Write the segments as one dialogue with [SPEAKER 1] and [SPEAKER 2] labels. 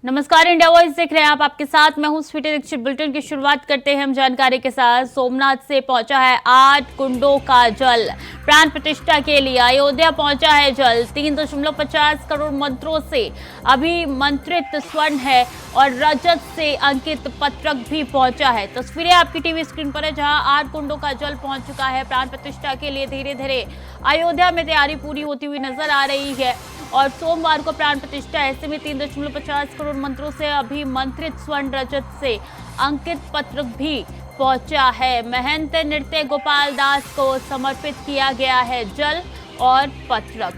[SPEAKER 1] नमस्कार, India voice देख रहे हैं आप। आपके साथ मैं हूं स्वीटी दीक्षित। बुलेटिन की शुरुआत करते हैं हम जानकारी के साथ। सोमनाथ से पहुंचा है 8 कुंडों का जल। प्राण प्रतिष्ठा के लिए अयोध्या पहुंचा है जल। 3.50 करोड़ मंत्रों से अभिमंत्रित स्वर्ण है और रजत से अंकित पत्रक भी पहुंचा है। तस्वीरें आपकी टीवी स्क्रीन पर है, जहां 8 कुंडों का जल पहुंच चुका है। प्राण प्रतिष्ठा के लिए धीरे धीरे अयोध्या में तैयारी पूरी होती हुई नजर आ रही है और सोमवार को प्राण प्रतिष्ठा। ऐसे में 3.50 करोड़ मंत्रों से अभिमंत्रित स्वर्ण रजत से अंकित पत्रक भी पहुंचा है। महंत नृत्य गोपाल दास को समर्पित किया गया है जल और पत्रक।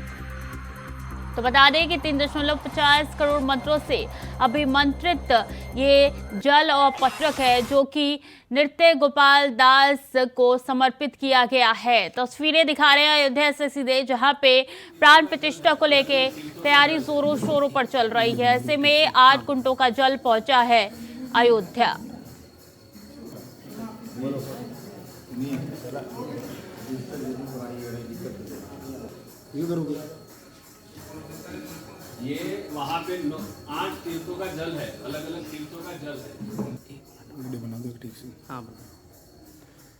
[SPEAKER 1] तो बता दें कि 3.50 करोड़ मंत्रों से अभिमंत्रित ये जल और पत्रक है, जो कि नृत्य गोपाल दास को समर्पित किया गया है। तस्वीरें दिखा रहे हैं अयोध्या से सीधे, जहां पे प्राण प्रतिष्ठा को लेके तैयारी जोरों शोरों पर चल रही है। ऐसे में 8 कुंडों का जल पहुंचा है अयोध्या।
[SPEAKER 2] ये वहाँ पे 8 तीर्थों का जल है, अलग अलग तीर्थों का जल है।
[SPEAKER 3] वीडियो बना दो ठीक से। हाँ,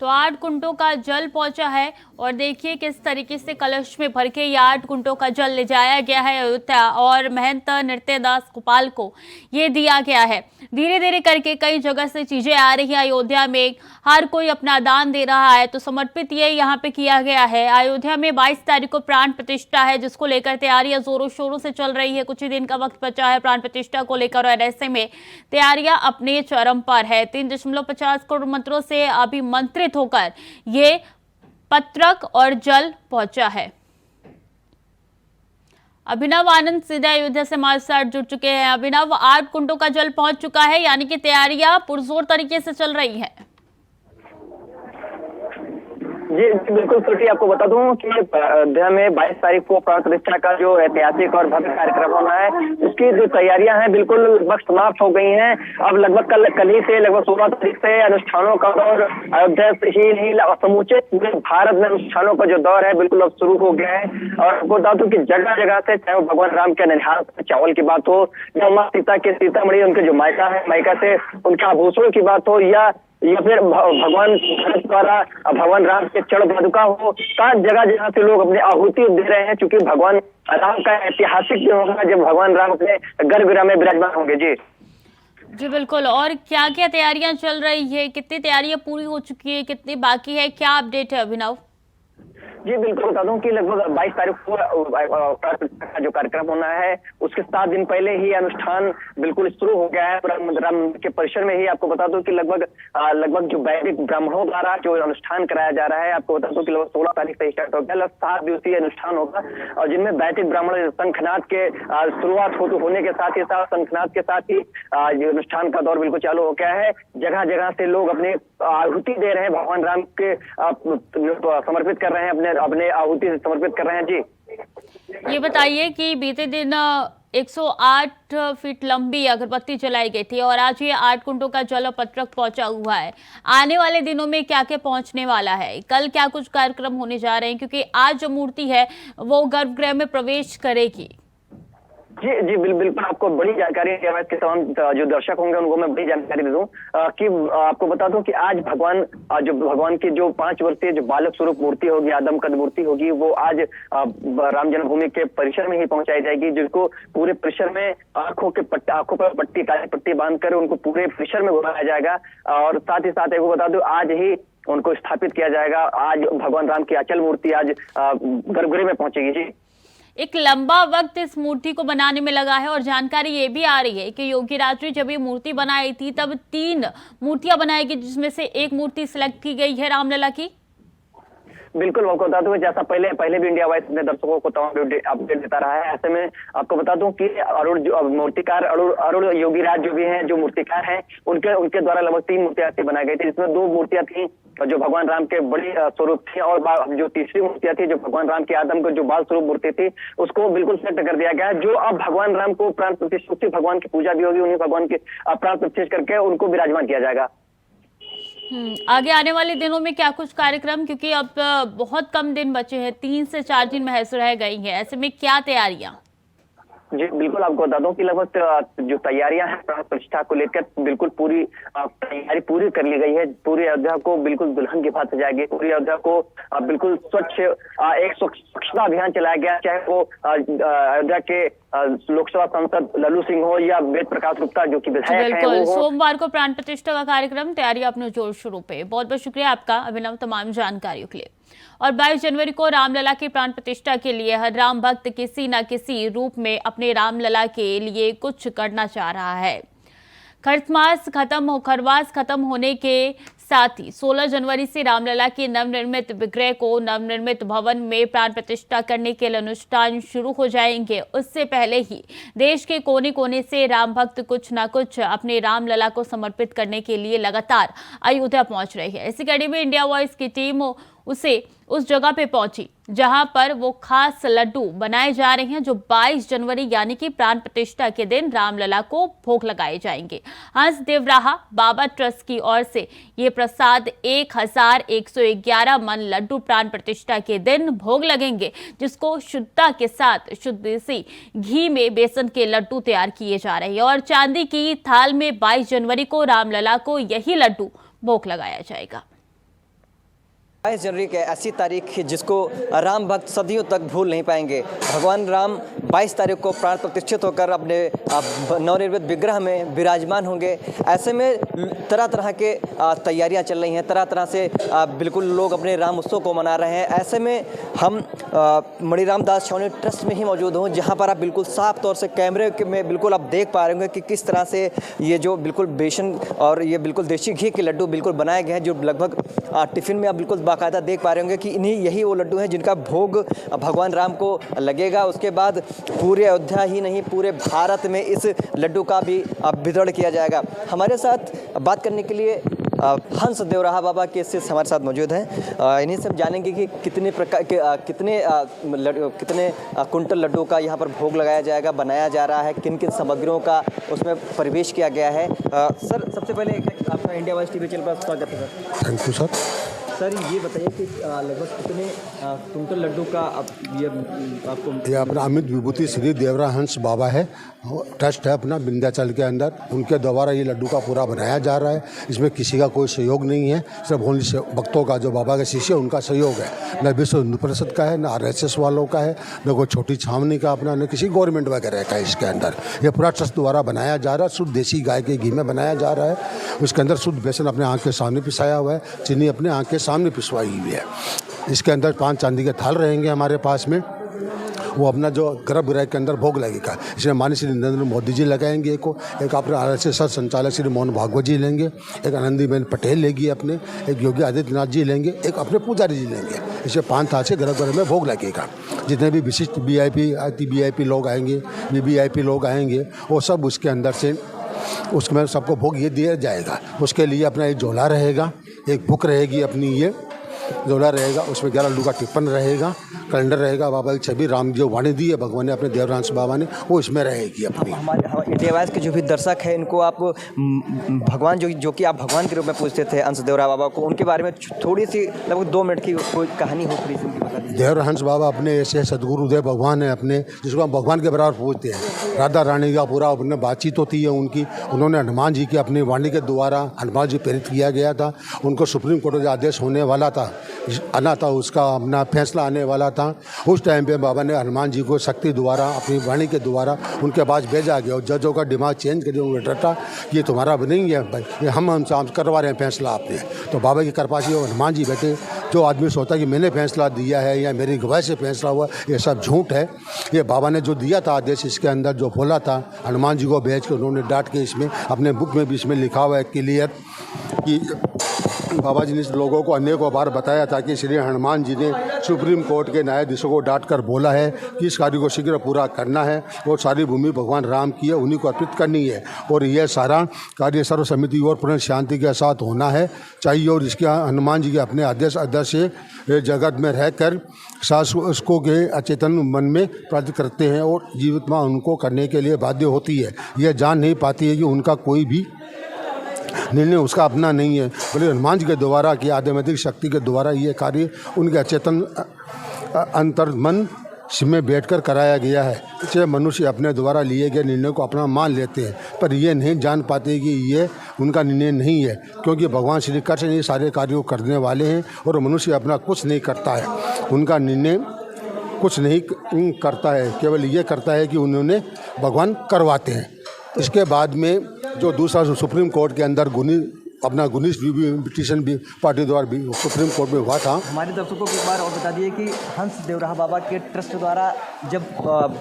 [SPEAKER 1] तो 8 कुंडों का जल पहुंचा है और देखिए किस तरीके से कलश में भर के ये 8 कुंडों का जल ले जाया गया है अयोध्या और महंत नृत्य दास गोपाल को ये दिया गया है। धीरे धीरे करके कई जगह से चीजें आ रही है अयोध्या में, हर कोई अपना दान दे रहा है। तो समर्पित ये यहाँ पे किया गया है। अयोध्या में 22 तारीख को प्राण प्रतिष्ठा है, जिसको लेकर तैयारियां जोरों शोरों से चल रही है। कुछ ही दिन का वक्त बचा है प्राण प्रतिष्ठा को लेकर और ऐसे में तैयारियां अपने चरम पर है। 3.50 करोड़ मंत्रों से अभिमंत्रित होकर ये पत्रक और जल पहुंचा है। अभिनव आनंद सीधे अयोध्या से हमारे साथ जुड़ चुके हैं। अभिनव, 8 कुंडों का जल पहुंच चुका है, यानी कि तैयारियां पुरजोर तरीके से चल रही हैं।
[SPEAKER 4] जी बिल्कुल स्वीटी, आपको बता दूं कि अयोध्या में 22 तारीख को प्राण प्रतिष्ठा का जो ऐतिहासिक और भव्य कार्यक्रम होना है, उसकी जो तैयारियां हैं बिल्कुल लगभग समाप्त हो गई हैं। अब लगभग कल ही से लगभग 16 तारीख से अनुष्ठानों का दौर अयोध्या ही नहीं, समूचे पूरे भारत में अनुष्ठानों का जो दौर है बिल्कुल अब शुरू हो गया है। और आपको बता दूं कि जगह जगह से, चाहे वो भगवान राम के ननिहाल चावल की बात हो, या माँ सीता के सीतामढ़ी उनके जो मायका है, मायका से उनके आभूषणों की बात हो, या फिर भगवान द्वारा भगवान राम के चरण पादुका हो, जगह जगह से लोग अपनी आहुति दे रहे हैं, क्योंकि भगवान राम का ऐतिहासिक दिन होगा जब भगवान राम अपने गर्भगृह में विराजमान होंगे। जी
[SPEAKER 1] बिल्कुल। और क्या क्या तैयारियां चल रही है, कितनी तैयारियां पूरी हो चुकी है, कितनी बाकी है, क्या अपडेट है अभिनव?
[SPEAKER 4] जी बिल्कुल बता दूं कि लगभग 22 तारीख को का जो कार्यक्रम होना है, उसके 7 दिन पहले ही अनुष्ठान बिल्कुल शुरू हो गया है राम के परिसर में ही। आपको बता दूं कि लगभग जो वैदिक ब्राह्मणों द्वारा जो अनुष्ठान कराया जा रहा है, आपको बता दूं कि लगभग 16 तारीख से स्टार्ट हो गया। लगभग 7 दिवसीय अनुष्ठान होगा और जिनमें वैदिक ब्राह्मण शंखनाद के शुरुआत होने के साथ ही साथ शंखनाद के साथ ही अनुष्ठान का दौर बिल्कुल चालू हो गया है। जगह जगह से लोग अपने आहुति दे रहे हैं, भगवान राम के समर्पित कर रहे हैं, अपने आहुति समर्पित कर रहे हैं। जी
[SPEAKER 1] ये बताइए कि बीते दिन 108 फीट लंबी अगरबत्ती जलाई गई थी और आज ये 8 कुंडों का जल और पत्रक पहुंचा हुआ है। आने वाले दिनों में क्या क्या पहुंचने वाला है, कल क्या कुछ कार्यक्रम होने जा रहे हैं, क्योंकि आज जो मूर्ति है वो गर्भगृह में प्रवेश करेगी?
[SPEAKER 4] जी बिल्कुल आपको बड़ी जानकारी के तमाम जो दर्शक होंगे उनको मैं बड़ी जानकारी दे दूं कि आपको बता दूं कि आज भगवान की जो 5 वर्षीय जो बालक स्वरूप मूर्ति होगी, आदम कद मूर्ति होगी, वो आज राम जन्मभूमि के परिसर में ही पहुंचाई जाएगी, जिसको पूरे परिसर में आंखों पर काली पट्टी बांधकर उनको पूरे परिसर में घुमाया जाएगा। और साथ ही साथ एक बता दूं, आज ही उनको स्थापित किया जाएगा। आज भगवान राम की अचल मूर्ति आज गर्भगृह में पहुंचेगी। जी
[SPEAKER 1] एक लंबा वक्त इस मूर्ति को बनाने में लगा है और जानकारी ये भी आ रही है कि योगीराज जी जब ये मूर्ति बनाई थी तब 3 मूर्तियां बनाई गई, जिसमें से एक मूर्ति सिलेक्ट की गई है रामलला की।
[SPEAKER 4] बिल्कुल आपको बता दूं, जैसा पहले भी इंडिया वाइज अपने दर्शकों को तमाम अपडेट देता रहा है। ऐसे में आपको बता दूं कि अरुण योगीराज जो भी हैं, जो मूर्तिकार हैं, उनके द्वारा लगभग 3 मूर्तियां बनाई गई थी, जिसमें 2 मूर्तियां थी जो भगवान राम के बड़ी स्वरूप थी और जो तीसरी मूर्तियां थी जो भगवान राम के आदम को जो बाल स्वरूप मूर्ति थी, उसको बिल्कुल सेट कर दिया गया है। जो अब भगवान राम को प्राण प्रतिष्ठा, भगवान की पूजा भी होगी, उन्हीं भगवान की प्राण प्रतिष्ठा करके उनको विराजमान किया जाएगा।
[SPEAKER 1] आगे आने वाले दिनों में क्या कुछ कार्यक्रम, क्योंकि अब बहुत कम दिन बचे हैं, 3 से 4 दिन महज रह गई है, ऐसे में क्या तैयारियां?
[SPEAKER 4] जी बिल्कुल, आपको बता दूं कि लगभग जो तैयारियां हैं प्राण प्रतिष्ठा को लेकर बिल्कुल पूरी तैयारी पूरी कर ली गई है। पूरी अयोध्या को बिल्कुल दुल्हन के भांति सजाया गया, पूरी अयोध्या को बिल्कुल स्वच्छ एक स्वच्छता अभियान चलाया गया, चाहे वो अयोध्या के लोकसभा सांसद लल्लू सिंह हो या वेद प्रकाश गुप्ता जो कि विधायक हैं
[SPEAKER 1] बिल्कुल,
[SPEAKER 4] वो हो।
[SPEAKER 1] सोमवार को प्राण प्रतिष्ठा का कार्यक्रम, तैयारी अपने जोर शोरों पे। बहुत बहुत शुक्रिया आपका अभिनव तमाम जानकारियों के लिए। और 22 जनवरी को रामलला की प्राण प्रतिष्ठा के लिए हर राम भक्त किसी न किसी रूप में अपने रामलला के लिए कुछ करना चाह रहा है। खरमास खत्म होने के साथ ही 16 जनवरी से रामलला की नवनिर्मित विग्रह को नवनिर्मित भवन में प्राण प्रतिष्ठा करने के लिए अनुष्ठान शुरू हो जाएंगे। उससे पहले ही देश के कोने कोने से राम भक्त कुछ न कुछ अपने रामलला को समर्पित करने के लिए लगातार अयोध्या पहुंच रही है। इसी कड़ी में इंडिया वॉइस की टीम उस जगह पे पहुंची जहां पर वो खास लड्डू बनाए जा रहे हैं जो 22 जनवरी यानी कि प्राण प्रतिष्ठा के दिन रामलला को भोग लगाए जाएंगे। हंस देवराहा बाबा ट्रस्ट की ओर से ये प्रसाद 1111 मन लड्डू प्राण प्रतिष्ठा के दिन भोग लगेंगे, जिसको शुद्धता के साथ शुद्ध देसी घी में बेसन के लड्डू तैयार किए जा रहे हैं और चांदी की थाल में 22 जनवरी को रामलला को यही लड्डू भोग लगाया जाएगा।
[SPEAKER 5] 22 जनवरी की ऐसी तारीख है जिसको राम भक्त सदियों तक भूल नहीं पाएंगे। भगवान राम 22 तारीख को प्राण प्रतिष्ठित होकर अपने नवनिर्मित विग्रह में विराजमान होंगे। ऐसे में तरह तरह के तैयारियां चल रही हैं, तरह तरह से बिल्कुल लोग अपने राम उत्सव को मना रहे हैं। ऐसे में हम मणिराम दास छावनी ट्रस्ट में ही मौजूद हूँ, जहाँ पर आप बिल्कुल साफ तौर से कैमरे में बिल्कुल आप देख पा रहे होंगे कि किस तरह से ये जो बिल्कुल बेसन और ये बिल्कुल देसी घी के लड्डू बिल्कुल बनाए गए हैं, जो लगभग टिफ़िन में आप बिल्कुल बाकायदा देख पा रहे होंगे कि यही वो लड्डू हैं जिनका भोग भगवान राम को लगेगा। उसके बाद पूरे अयोध्या ही नहीं पूरे भारत में इस लड्डू का भी वितरण किया जाएगा। हमारे साथ बात करने के लिए हंस देवराहा बाबा के से हमारे साथ मौजूद हैं। इन्हीं से हम जानेंगे कि कितने प्रकार के कितने कुंटल लड्डू का यहाँ पर भोग लगाया जाएगा, बनाया जा रहा है, किन किन सामग्रियों का उसमें परिवेश किया गया है। सर, सबसे पहले आपका इंडिया वॉइस टीवी चैनल पर स्वागत है sir.
[SPEAKER 3] Thank you sir.
[SPEAKER 5] Sir, ये बताइए कि लगभग कितने कुंटल लड्डू का आपको
[SPEAKER 3] ये अपना अमित विभूति श्री देवरा हंस बाबा है, ट्रस्ट है अपना विंध्याचल के अंदर, उनके द्वारा ये लड्डू का पूरा बनाया जा रहा है। इसमें किसी का कोई सहयोग नहीं है, सिर्फ ओनली भक्तों का, जो बाबा के शिष्य उनका सहयोग है। न विश्व हिंदू परिषद का है, न RSS वालों का है, न कोई छोटी छावनी का अपना, न किसी गवर्नमेंट वगैरह का। इसके अंदर ये पूरा ट्रस्ट द्वारा बनाया जा रहा है। शुद्ध देसी गाय के घी में बनाया जा रहा है। उसके अंदर शुद्ध बेसन अपने आँख के सामने पिसाया हुआ है, चीनी अपने आँख के सामने पिसवाई हुई है। इसके अंदर 5 चांदी के थाल रहेंगे हमारे पास में, वो अपना जो गर्भगृह के अंदर भोग लगेगा। इसमें माननीय श्री नरेंद्र मोदी जी लगाएंगे, एक अपने RSS संचालक श्री मोहन भागवत जी लेंगे, एक आनंदीबेन पटेल लेगी अपने, एक योगी आदित्यनाथ जी लेंगे, एक अपने पुजारी जी लेंगे। इसे 5 थाल से गर्भगृह में भोग लगेगा। जितने भी विशिष्ट VIP लोग आएंगे, VVIP लोग आएंगे, वो सब उसके अंदर से उसमें सबको भोग ये दिया जाएगा। उसके लिए अपना एक झोला रहेगा, एक बुक रहेगी अपनी, ये झोला रहेगा, उसमें 11 लड्डू का टिप्पण रहेगा, कैलेंडर रहेगा, बाबा की छवि, राम जो वाणी दी है भगवान ने अपने देवरांश बाबा ने, वो इसमें रहेगी अपनी।
[SPEAKER 5] हमारे इंडिया वॉइस के जो भी दर्शक हैं, इनको आप भगवान जो कि आप भगवान के रूप में पूछते थे हंस देवरा बाबा को, उनके बारे में थोड़ी सी लगभग 2 मिनट की कोई कहानी हो, थोड़ी सी बता दीजिए।
[SPEAKER 3] देवरहंस बाबा अपने ऐसे सदगुरुदेव भगवान है अपने, जिसको हम भगवान के बराबर पूछते हैं। राधा रानी का पूरा अपने बातचीत होती है उनकी। उन्होंने हनुमान जी की अपनी वाणी के द्वारा हनुमान जी प्रेरित किया गया था। उनको सुप्रीम कोर्ट का आदेश होने वाला था, आना था, उसका अपना फैसला आने वाला था। उस टाइम पे बाबा ने हनुमान जी को शक्ति द्वारा अपनी वाणी के द्वारा उनके पास भेजा गया और जजों का दिमाग चेंज कर दिया। डटा ये तुम्हारा नहीं है भाई, ये हम करवा रहे हैं फैसला आपने। तो बाबा की कृपा से हनुमान जी बैठे। जो आदमी सोचता कि मैंने फैसला दिया है या मेरी गवाही से फैसला हुआ, ये सब झूठ है। ये बाबा ने जो दिया था आदेश, इसके अंदर जो बोला था हनुमान जी को भेज के उन्होंने डांट के, इसमें अपने बुक में भी इसमें लिखा हुआ है क्लियर कि बाबा जी ने लोगों को अनेकों बार बताया था कि श्री हनुमान जी ने सुप्रीम कोर्ट के न्यायाधीशों को डांट कर बोला है कि इस कार्य को शीघ्र पूरा करना है और सारी भूमि भगवान राम की है, उन्हीं को अर्पित करनी है और यह सारा कार्य सर्वसम्मति और पूर्ण शांति के साथ होना है चाहिए। और इसके हनुमान जी के अपने आदेश से जगत में रहकर शासकों के अचेतन मन में प्राप्त करते हैं और जीवितमा उनको करने के लिए बाध्य होती है। यह जान नहीं पाती है कि उनका कोई भी निर्णय उसका अपना नहीं है, बल्कि हनुमान जी के द्वारा की आध्यात्मिक शक्ति के द्वारा ये कार्य उनके अचेतन अंतर्मन में बैठकर कराया गया है। इससे मनुष्य अपने द्वारा लिए गए निर्णय को अपना मान लेते हैं, पर ये नहीं जान पाते कि ये उनका निर्णय नहीं है, क्योंकि भगवान श्री कृष्ण ये सारे कार्यों को करने वाले हैं और मनुष्य अपना कुछ नहीं करता है। उनका निर्णय कुछ नहीं करता है, केवल ये करता है कि उन्होंने भगवान करवाते हैं। इसके बाद में जो दूसरा सुप्रीम कोर्ट के अंदर अपना गुनीश पिटीशन भी पार्टी द्वारा भी सुप्रीम कोर्ट में हुआ था।
[SPEAKER 5] हमारे दर्शकों को एक बार और बता दिए कि हंस देवराहा बाबा के ट्रस्ट द्वारा जब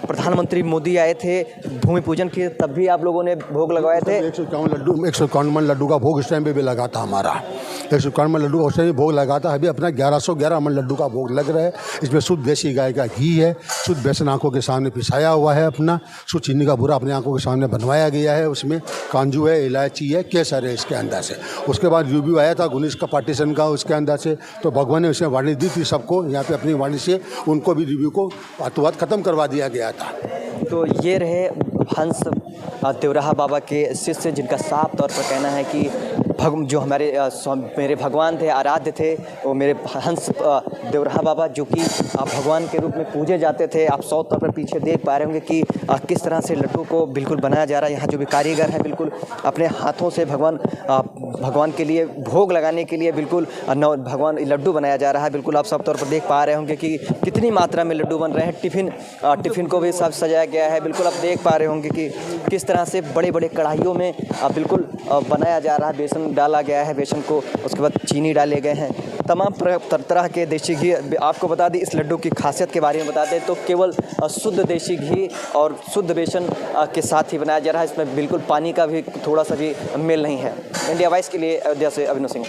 [SPEAKER 5] प्रधानमंत्री मोदी आए थे भूमि पूजन के, तब भी आप लोगों ने भोग लगवाए थे।
[SPEAKER 3] 151 लड्डू का भोग इस टाइम पे भी लगा था हमारा। 151 लड्डू का उस टाइम भोग लगा था। अभी अपना 1111 मन लड्डू का भोग लग रहा है। इसमें शुद्ध देसी गाय का घी है, शुद्ध बेसन आंखों के सामने पिसाया हुआ है, अपना शुद्ध चीनी का बूरा अपने आंखों के सामने बनवाया गया है। उसमें कांजू है, इलायची है, केसर है इसके अंदर से। उसके बाद रिव्यू आया था गुनीश का पार्टीशन का, उसके अंदर से तो भगवान ने उसमें वाणी दी थी सबको, यहाँ पे अपनी वाणी से उनको भी रिव्यू को बातों बात खत्म करवा दिया गया था।
[SPEAKER 5] तो ये रहे हंस देवराहा बाबा के शिष्य, जिनका साफ तौर पर कहना है कि जो मेरे भगवान थे, आराध्य थे, वो मेरे हंस देवराहा बाबा, जो कि भगवान के रूप में पूजे जाते थे। आप साफ तौर पर पीछे देख पा रहे होंगे कि किस तरह से लड्डू को बिल्कुल बनाया जा रहा है। यहाँ जो भी कारीगर है बिल्कुल अपने हाथों से भगवान के लिए भोग लगाने के लिए बिल्कुल भगवान लड्डू बनाया जा रहा है। बिल्कुल आप साफ तौर पर देख पा रहे होंगे कि कितनी मात्रा में लड्डू बन रहे हैं। टिफ़िन को भी सब सजाया गया है। बिल्कुल आप देख पा रहे होंगे कि किस तरह से बड़े बड़े कढ़ाइयों में बिल्कुल बनाया जा रहा है। बेसन डाला गया है, बेसन को उसके बाद चीनी डाले गए हैं, तमाम तरह के देसी घी। आपको बता दें इस लड्डू की खासियत के बारे में बता दें तो केवल शुद्ध देसी घी और शुद्ध बेसन के साथ ही बनाया जा रहा है। इसमें बिल्कुल पानी का भी थोड़ा सा भी मेल नहीं है। इंडिया वॉइस के लिए अयोध्या से अभिनव सिंह।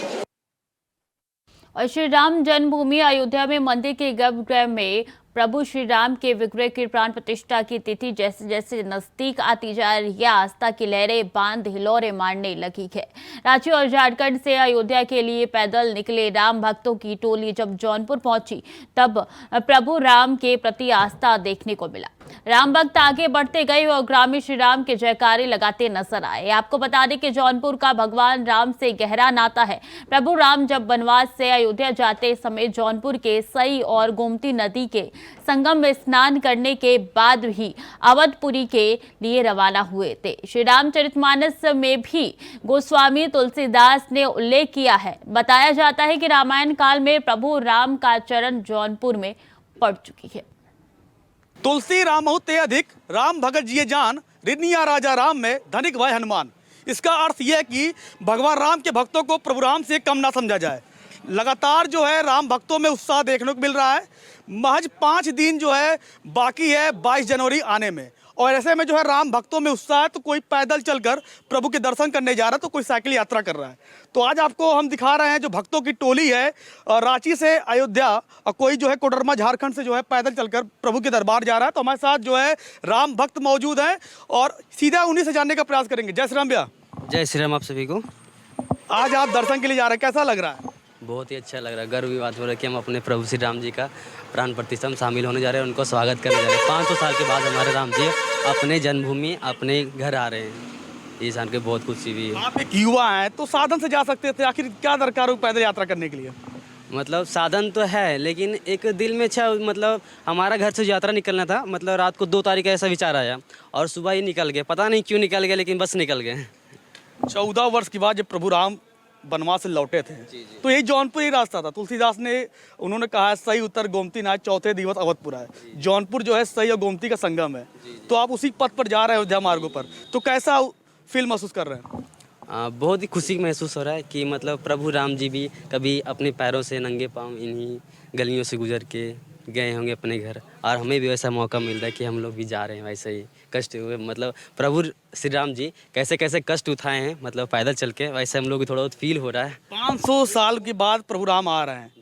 [SPEAKER 1] और श्री राम जन्मभूमि अयोध्या में मंदिर के गर्भगृह में प्रभु श्री राम के विग्रह की प्राण प्रतिष्ठा की तिथि जैसे जैसे नजदीक आती जा रही है, आस्था की लहरें बांध हिलोरे मारने लगी है। रांची और झारखंड से अयोध्या के लिए पैदल निकले राम भक्तों की टोली जब जौनपुर पहुंची तब प्रभु राम के प्रति आस्था देखने को मिला। राम भक्त आगे बढ़ते गए और ग्रामीण श्री राम के जयकारे लगाते नजर आए। आपको बता दें कि जौनपुर का भगवान राम से गहरा नाता है। प्रभु राम जब वनवास से अयोध्या जाते समय जौनपुर के सई और गोमती नदी के संगम में स्नान करने के बाद ही अवधपुरी के लिए रवाना हुए थे। श्री रामचरितमानस में भी गोस्वामी तुलसीदास ने उल्लेख किया है। बताया जाता है कि रामायण काल में प्रभु राम का चरण जौनपुर में पड़ चुकी है।
[SPEAKER 6] तुलसी रामहु ते अधिक राम भगत जिये जान, रिनिया राजा राम में धनिक भय हनुमान। इसका अर्थ यह है कि भगवान राम के भक्तों को प्रभु राम से कम ना समझा जाए। लगातार जो है राम भक्तों में उत्साह देखने को मिल रहा है। महज 5 दिन जो है बाकी है 22 जनवरी आने में, और ऐसे में जो है राम भक्तों में उत्साह है। तो कोई पैदल चलकर प्रभु के दर्शन करने जा रहा है, तो कोई साइकिल यात्रा कर रहा है। तो आज आपको हम दिखा रहे हैं जो भक्तों की टोली है रांची से अयोध्या, और कोई जो है कोडरमा झारखंड से जो है पैदल चलकर प्रभु के दरबार जा रहा है। तो हमारे साथ जो है राम भक्त मौजूद हैं और सीधा उन्हीं से जानने का प्रयास करेंगे। जय श्री राम भैया।
[SPEAKER 7] जय श्री राम आप सभी को।
[SPEAKER 6] आज आप दर्शन के लिए जा रहे हैं, कैसा लग रहा है?
[SPEAKER 7] बहुत ही अच्छा लग रहा है। गर्व की बात हो रहा है कि हम अपने प्रभु श्री राम जी का प्राण प्रतिष्ठा में शामिल होने जा रहे हैं, उनको स्वागत करने जा रहे हैं। 500 साल के बाद हमारे राम जी अपने जन्मभूमि अपने घर आ रहे हैं। ये जान के बहुत खुशी हुई है।
[SPEAKER 6] आप एक युवा हैं तो साधन से जा सकते थे, आखिर क्या दरकार हो पैदल यात्रा करने के लिए?
[SPEAKER 7] मतलब साधन तो है, लेकिन एक दिल में अच्छा, मतलब हमारा घर से यात्रा निकलना था। मतलब रात को 2 तारीख ऐसा विचार आया और सुबह ही निकल गए। पता नहीं क्यों निकल गए, लेकिन बस निकल गए।
[SPEAKER 6] 14 वर्ष के बाद जब प्रभु राम वनवास से लौटे थे तो यही जौनपुर ही रास्ता था। तुलसीदास ने उन्होंने कहा है सही उत्तर गोमती नाच चौथे दिवस अवधपुरा है। जौनपुर जो है सही और गोमती का संगम है। तो आप उसी पथ पर जा रहे हैं अयोध्या मार्गों पर, तो कैसा फील महसूस कर रहे हैं?
[SPEAKER 7] बहुत ही खुशी महसूस हो रहा है कि मतलब प्रभु राम जी भी कभी अपने पैरों से नंगे पाँव इन्हीं गलियों से गुजर के गए होंगे अपने घर, और हमें भी वैसा मौका मिल रहा है कि हम लोग भी जा रहे हैं वैसे ही कष्ट हुए। मतलब प्रभु श्री राम जी कैसे कैसे कष्ट उठाए हैं मतलब पैदल चल के, वैसे हम लोग भी थोड़ा बहुत फील हो रहा है।
[SPEAKER 6] 500 साल के बाद प्रभु राम आ रहे हैं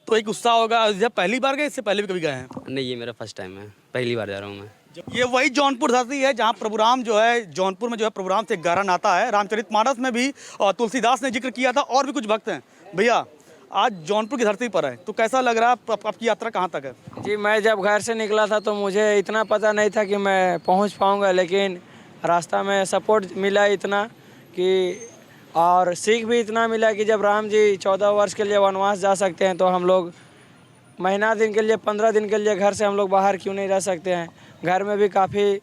[SPEAKER 6] तो एक उत्साह होगा। अयोध्या पहली बार गए, इससे पहले भी कभी गए हैं?
[SPEAKER 7] नहीं, ये मेरा फर्स्ट टाइम है, पहली बार जा रहा हूँ मैं।
[SPEAKER 6] ये वही जौनपुर धरती है जहाँ प्रभु राम जो है जौनपुर में जो है प्रभु राम से गहरा नाता है। रामचरितमानस में भी तुलसीदास ने जिक्र किया था और भी कुछ भक्त हैं। भैया आज जौनपुर की धरती पर है तो कैसा लग रहा है? आपकी यात्रा कहाँ तक है?
[SPEAKER 8] जी मैं जब घर से निकला था तो मुझे इतना पता नहीं था कि मैं पहुंच पाऊंगा, लेकिन रास्ता में सपोर्ट मिला इतना कि, और सीख भी इतना मिला कि जब राम जी 14 वर्ष के लिए वनवास जा सकते हैं तो हम लोग महीना दिन के लिए 15 दिन के लिए घर से हम लोग बाहर क्यों नहीं रह सकते हैं। घर में भी काफ़ी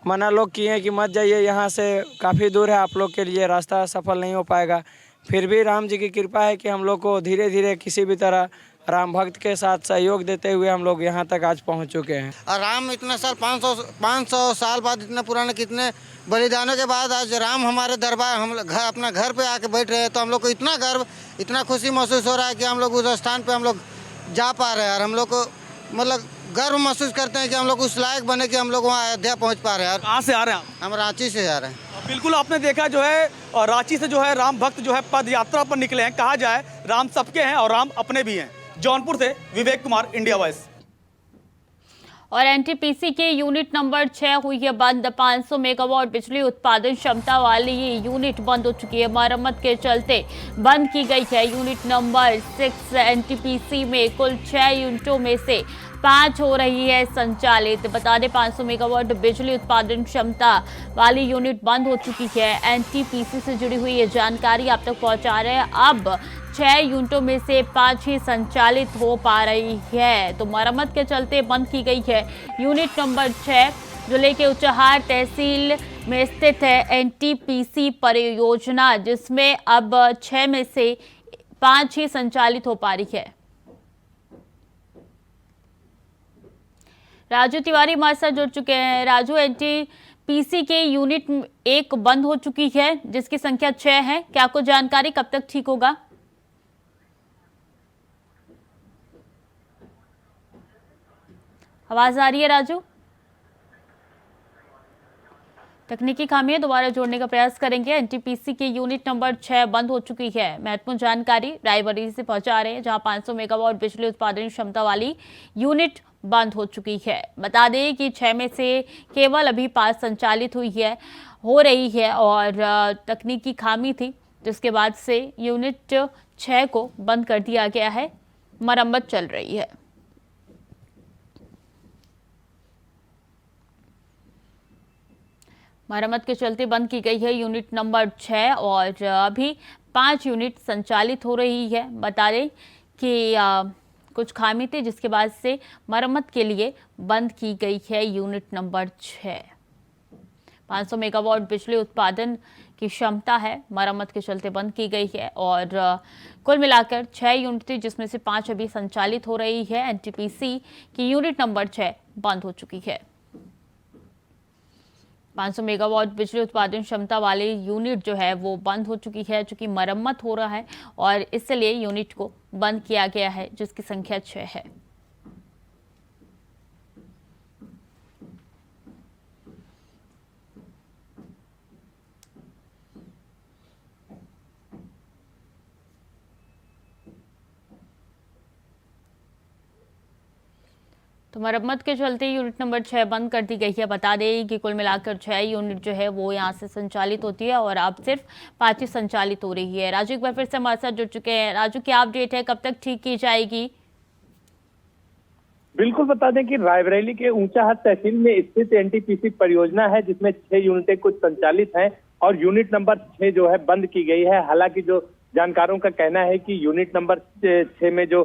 [SPEAKER 8] मना लोग किए हैं कि मत जाइए, यहाँ से काफ़ी दूर है, आप लोग के लिए रास्ता सफल नहीं हो पाएगा। फिर भी राम जी की कृपा है कि हम लोग को धीरे धीरे किसी भी तरह राम भक्त के साथ सहयोग देते हुए हम लोग यहाँ तक आज पहुँच चुके हैं।
[SPEAKER 9] और राम इतना साल 500 साल बाद, इतना पुराने कितने बलिदानों के बाद आज राम हमारे दरबार, हम अपना घर पे आके बैठ रहे हैं, तो हम लोग को इतना गर्व, इतना खुशी महसूस हो रहा है कि हम लोग उस स्थान पे हम लोग जा पा रहे हैं। और हम लोग को मतलब गर्व महसूस करते हैं कि हम लोग उस लायक बने कि हम लोग वहाँ अयोध्या पहुँच पा रहे हैं।
[SPEAKER 6] कहाँ से आ रहे हैं
[SPEAKER 9] हम रांची से आ रहे हैं।
[SPEAKER 6] बिल्कुल, आपने देखा जो है रांची से जो है राम भक्त जो है पद यात्रा पर निकले हैं। कहा जाए राम सबके हैं और राम अपने भी हैं। जौनपुर से विवेक कुमार, इंडिया वॉइस।
[SPEAKER 1] और एनटीपीसी के यूनिट नंबर 6 हुई है बंद। 500 मेगावाट बिजली उत्पादन क्षमता वाली ये यूनिट बंद हो चुकी है। मरम्मत के चलते बंद की गई है। यूनिट नंबर 6 एनटीपीसी में कुल 6 यूनिटों में से 5 हो रही है संचालित। बता दें 500 मेगावाट बिजली उत्पादन क्षमता वाली यूनिट बंद हो चुकी है। एनटीपीसी से जुड़ी हुई ये जानकारी आप तक पहुंचा रहे हैं। अब 6 यूनिटों में से 5 ही संचालित हो पा रही है, तो मरम्मत के चलते बंद की गई है यूनिट नंबर 6 जिले के उचहार तहसील में स्थित है एनटीपीसी परियोजना, जिसमें अब 6 में से 5 ही संचालित हो पा रही है। राजू तिवारी हमारे साथ जुड़ चुके हैं। राजू, एनटीपीसी के यूनिट 1 बंद हो चुकी है जिसकी संख्या 6 है, क्या आपको जानकारी कब तक ठीक होगा? आवाज आ रही है राजू? तकनीकी खामी है, दोबारा जोड़ने का प्रयास करेंगे। एनटीपीसी की यूनिट नंबर 6 बंद हो चुकी है। महत्वपूर्ण जानकारी रायबरेली से पहुंचा रहे हैं, जहां 500 मेगावाट बिजली उत्पादन क्षमता वाली यूनिट बंद हो चुकी है। बता दें कि 6 में से केवल अभी 5 संचालित हो रही है और तकनीकी खामी थी, जिसके बाद से यूनिट 6 को बंद कर दिया गया है। मरम्मत चल रही है। मरम्मत के चलते बंद की गई है यूनिट नंबर 6 और अभी 5 यूनिट संचालित हो रही है। बता दें कि कुछ खामी थी, जिसके बाद से मरम्मत के लिए बंद की गई है यूनिट नंबर 6। 500 मेगावाट बिजली उत्पादन की क्षमता है, मरम्मत के चलते बंद की गई है और कुल मिलाकर 6 यूनिट थी, जिसमें से 5 अभी संचालित हो रही है। एनटीपीसी की यूनिट नंबर 6 बंद हो चुकी है। 500 मेगावाट बिजली उत्पादन क्षमता वाली यूनिट जो है वो बंद हो चुकी है, चूंकि मरम्मत हो रहा है और इसलिए यूनिट को बंद किया गया है, जिसकी संख्या 6 है। तो मरम्मत के चलते यूनिट नंबर 6 बंद कर दी गई है। बता दें कि कुल मिलाकर 6 यूनिट जो है वो यहाँ से संचालित होती है और अब सिर्फ 5 ही संचालित हो रही है। राजू एक बार फिर से हमारे साथ जुड़ चुके हैं। राजू, क्या अपडेट है, कब तक ठीक की जाएगी?
[SPEAKER 10] बिल्कुल, बता दें कि रायबरेली के ऊंचाहाट तहसील में स्थित एनटीपीसी परियोजना है, जिसमें 6 यूनिटें कुछ संचालित हैं और यूनिट नंबर 6 जो है बंद की गई है। हालांकि जो जानकारों का कहना है कि यूनिट नंबर 6 में जो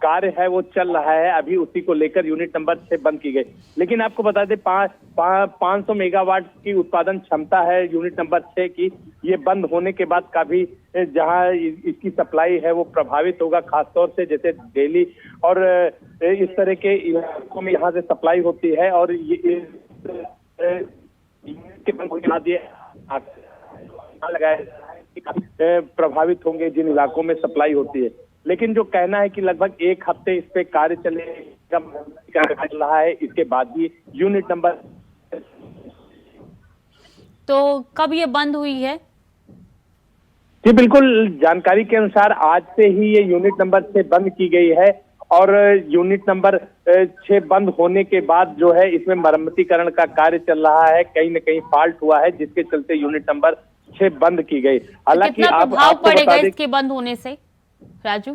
[SPEAKER 10] कार्य है वो चल रहा है, अभी उसी को लेकर यूनिट नंबर 6 बंद की गई। लेकिन आपको बता दें 500 मेगावाट की उत्पादन क्षमता है यूनिट नंबर 6 की। ये बंद होने के बाद काफी जहां इसकी सप्लाई है वो प्रभावित होगा, खासतौर से जैसे दिल्ली और इस तरह के इलाकों में यहाँ से सप्लाई होती है और ये प्रभावित होंगे जिन इलाकों में सप्लाई होती है। लेकिन जो कहना है कि लगभग 1 हफ्ते इस पे कार्य चलेगा चल रहा है, इसके बाद ही यूनिट नंबर।
[SPEAKER 1] तो कब ये बंद हुई है?
[SPEAKER 10] जी बिल्कुल, जानकारी के अनुसार आज से ही ये यूनिट नंबर 6 बंद की गई है और यूनिट नंबर 6 बंद होने के बाद जो है इसमें मरम्मतीकरण का कार्य चल रहा है। कहीं न कहीं फॉल्ट हुआ है, जिसके चलते यूनिट नंबर 6 बंद की गई।
[SPEAKER 1] हालांकि प्रभाव पड़ेगा इसके बंद होने से राजू?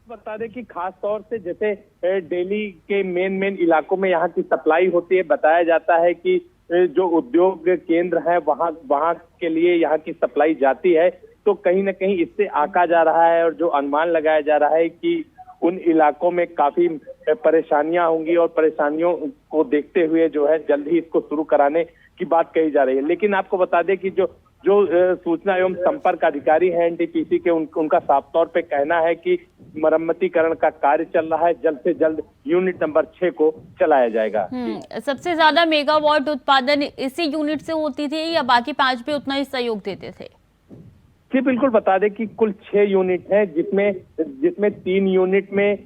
[SPEAKER 10] बता दें कि खास तौर से जैसे दिल्ली के मेन इलाकों में यहाँ की सप्लाई होती है। बताया जाता है कि जो उद्योग केंद्र है वहाँ के लिए यहाँ की सप्लाई जाती है, तो कहीं ना कहीं इससे आका जा रहा है और जो अनुमान लगाया जा रहा है कि उन इलाकों में काफी परेशानियां होंगी और परेशानियों को देखते हुए जो है जल्द ही इसको शुरू कराने की बात कही जा रही है। लेकिन आपको बता दें कि जो सूचना एवं संपर्क अधिकारी हैं एनटीपीसी के, उनका साफ तौर पे कहना है कि मरम्मतीकरण का कार्य चल रहा है, जल्द से जल्द यूनिट नंबर 6 को चलाया जाएगा।
[SPEAKER 1] सबसे ज्यादा मेगावाट उत्पादन इसी यूनिट से होती थी या बाकी 5 भी उतना ही सहयोग देते थे?
[SPEAKER 10] जी बिल्कुल, बता दें कि कुल 6 यूनिट है, जिसमें 3 यूनिट में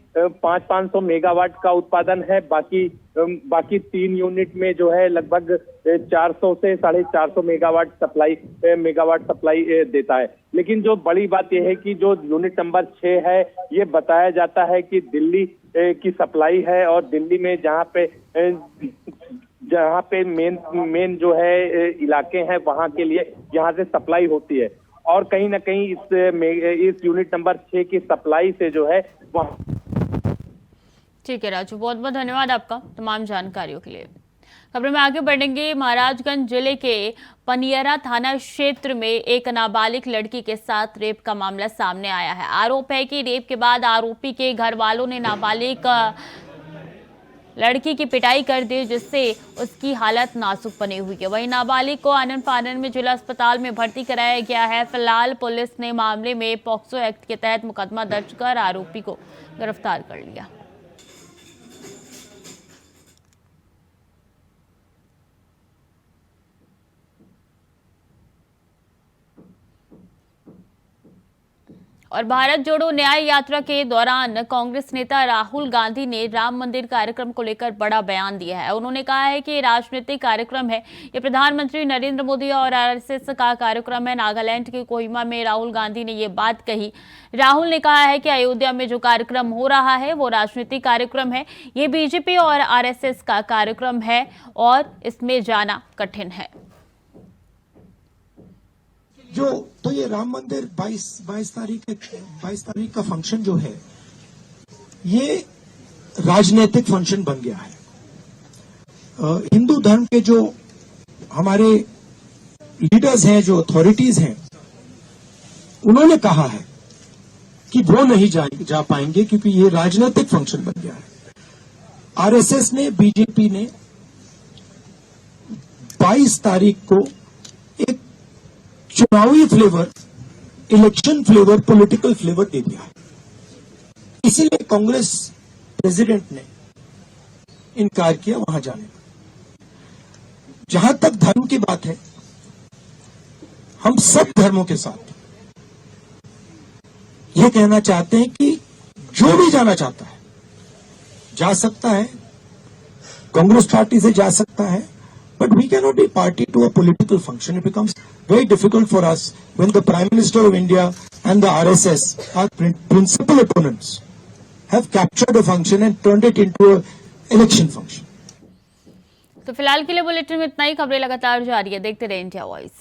[SPEAKER 10] 500 मेगावाट का उत्पादन है। बाकी 3 यूनिट में जो है लगभग 400 से 450 मेगावाट सप्लाई देता है। लेकिन जो बड़ी बात यह है कि जो यूनिट नंबर 6 है, ये बताया जाता है कि दिल्ली की सप्लाई है और दिल्ली में जहाँ पे मेन जो है इलाके हैं वहाँ के लिए यहाँ से सप्लाई होती है और कहीं ना कहीं इस यूनिट नंबर 6 की सप्लाई से जो है वहाँ।
[SPEAKER 1] ठीक है राजू, बहुत बहुत धन्यवाद आपका तमाम जानकारियों के लिए। खबर में आगे बढ़ेंगे। महाराजगंज जिले के पनियरा थाना क्षेत्र में एक नाबालिग लड़की के साथ रेप का मामला सामने आया है। आरोप है कि रेप के बाद आरोपी के घर वालों ने नाबालिग लड़की की पिटाई कर दी, जिससे उसकी हालत नाजुक बनी हुई है। वहीं नाबालिग को आनन फानन में जिला अस्पताल में भर्ती कराया गया है। फिलहाल पुलिस ने मामले में पॉक्सो एक्ट के तहत मुकदमा दर्ज कर आरोपी को गिरफ्तार कर लिया। और भारत जोड़ो न्याय यात्रा के दौरान कांग्रेस नेता राहुल गांधी ने राम मंदिर कार्यक्रम को लेकर बड़ा बयान दिया है। उन्होंने कहा है कि ये राजनीतिक कार्यक्रम है, ये प्रधानमंत्री नरेंद्र मोदी और आरएसएस का कार्यक्रम है। नागालैंड के कोहिमा में राहुल गांधी ने ये बात कही। राहुल ने कहा है कि अयोध्या में जो कार्यक्रम हो रहा है वो राजनीतिक कार्यक्रम है, ये बीजेपी और आरएसएस का कार्यक्रम है और इसमें जाना कठिन है।
[SPEAKER 11] तो ये राम मंदिर 22 तारीख का फंक्शन जो है, ये राजनीतिक फंक्शन बन गया है। हिंदू धर्म के जो हमारे लीडर्स हैं, जो अथॉरिटीज हैं, उन्होंने कहा है कि वो नहीं जा पाएंगे क्योंकि ये राजनीतिक फंक्शन बन गया है। आरएसएस ने, बीजेपी ने 22 तारीख को एक चुनावी flavour, election flavour, political flavour दे दिया है। इसीलिए कांग्रेस प्रेसिडेंट ने इनकार किया वहां जाने का। जहां तक धर्म की बात है, हम सब धर्मों के साथ ये कहना चाहते हैं कि जो भी जाना चाहता है जा सकता है, कांग्रेस पार्टी से जा सकता है, but we cannot be party to a political function. It becomes very difficult for us when the Prime Minister of India and the RSS, our principal opponents, have captured a function and turned it into an election function.
[SPEAKER 1] तो फिलहाल के लिए bulletin में इतना ही। खबरें लगातार जारी है, देखते रहे इंडिया वॉइस।